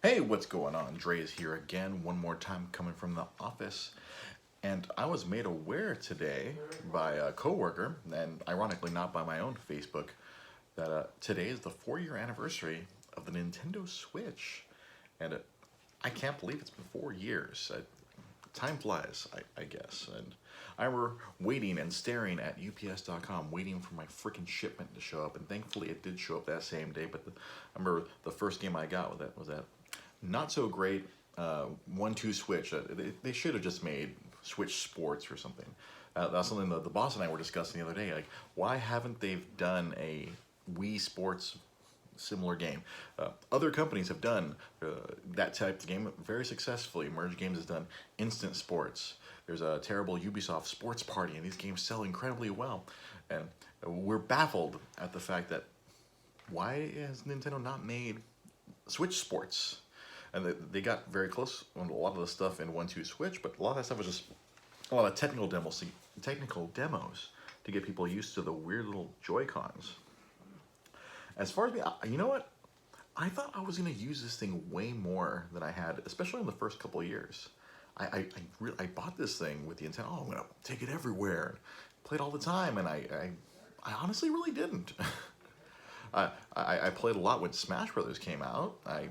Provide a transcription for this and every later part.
Hey, what's going on? Dre is here again, one more time coming from the office. And I was made aware today by a coworker, and ironically not by my own Facebook, that today is the 4-year anniversary of the Nintendo Switch. And I can't believe it's been 4 years. Time flies, I guess. And I were waiting and staring at UPS.com, waiting for my freaking shipment to show up. And thankfully it did show up that same day. But I remember the first game I got was that not so great 1-2 Switch. They should have just made Switch Sports or something. That's something that the boss and I were discussing the other day. Like, why haven't they done a Wii Sports similar game? Other companies have done that type of game very successfully. Merge Games has done Instant Sports. There's a terrible Ubisoft Sports Party, and these games sell incredibly well. And we're baffled at the fact that why has Nintendo not made Switch Sports? And they got very close on a lot of the stuff in 1-2 Switch, but a lot of that stuff was just a lot of technical demos to get people used to the weird little Joy-Cons. As far as me, you know what? I thought I was going to use this thing way more than I had, especially in the first couple of years. I bought this thing with the intent, oh, I'm going to take it everywhere, play it all the time, and I honestly really didn't. I played a lot when Smash Brothers came out. I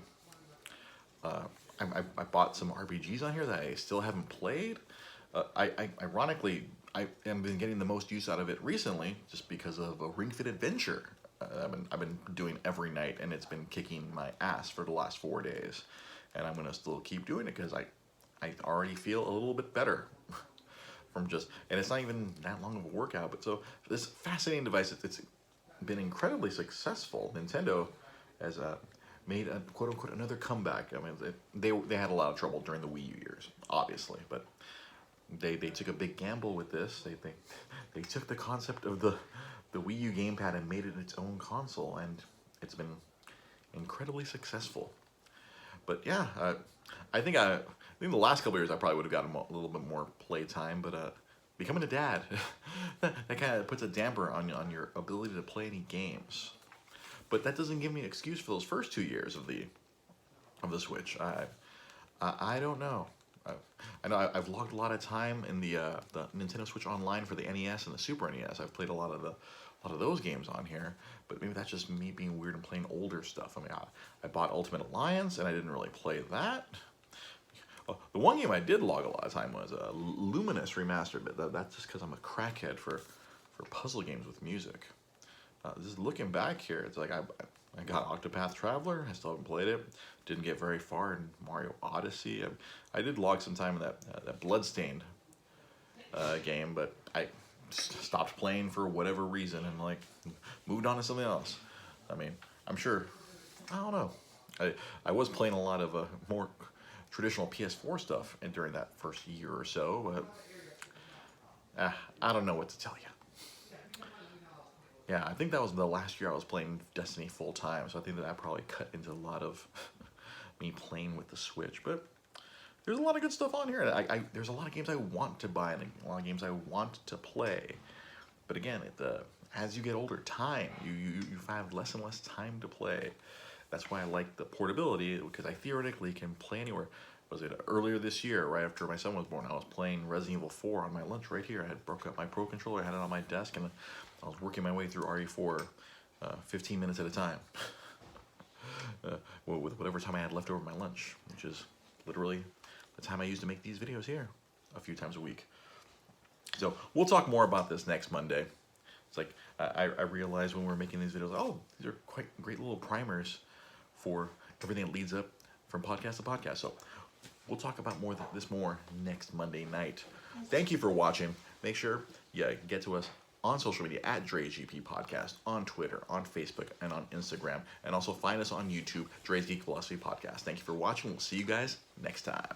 bought some RPGs on here that I still haven't played. Ironically, I have been getting the most use out of it recently just because of a Ring Fit Adventure. I've been doing every night, and it's been kicking my ass for the last 4 days. And I'm gonna still keep doing it because I already feel a little bit better from just, and it's not even that long of a workout. But so this fascinating device, it's been incredibly successful. Nintendo has made a quote unquote another comeback. I mean, they had a lot of trouble during the Wii U years, obviously, but they took a big gamble with this. They took the concept of the Wii U gamepad and made it its own console, and it's been incredibly successul. But yeah, I think the last couple of years I probably would have gotten a little bit more play time, but becoming a dad that kind of puts a damper on your ability to play any games. But that doesn't give me an excuse for those first 2 years of the Switch. I don't know. I know I've logged a lot of time in the Nintendo Switch Online for the NES and the Super NES. I've played a lot of those games on here, but maybe that's just me being weird and playing older stuff. I mean, I bought Ultimate Alliance and I didn't really play that. The one game I did log a lot of time was Luminous Remastered, but that's just because I'm a crackhead for puzzle games with music. Just looking back here, it's like I got Octopath Traveler. I still haven't played it. Didn't get very far in Mario Odyssey. I did log some time in that Bloodstained game, but I stopped playing for whatever reason and like moved on to something else. I mean, I'm sure. I don't know. I was playing a lot of more traditional PS4 stuff during that first year or so, but I don't know what to tell you. Yeah, I think that was the last year I was playing Destiny full time, so I think that probably cut into a lot of me playing with the Switch. But there's a lot of good stuff on here. There's a lot of games I want to buy and a lot of games I want to play. But again, as you get older, time you have less and less time to play. That's why I like the portability, because I theoretically can play anywhere. Was it earlier this year, right after my son was born? I was playing Resident Evil 4 on my lunch right here. I had broke up my Pro Controller, I had it on my desk, and I was working my way through RE4 15 minutes at a time. With whatever time I had left over my lunch, which is literally the time I used to make these videos here a few times a week. So we'll talk more about this next Monday. It's like I realized when we were making these videos, oh, these are quite great little primers for everything that leads up from podcast to podcast. So we'll talk about this more next Monday night. Thank you for watching. Make sure you get to us on social media at Dre's GP Podcast, on Twitter, on Facebook, and on Instagram. And also find us on YouTube, Dre's Geek Philosophy Podcast. Thank you for watching. We'll see you guys next time.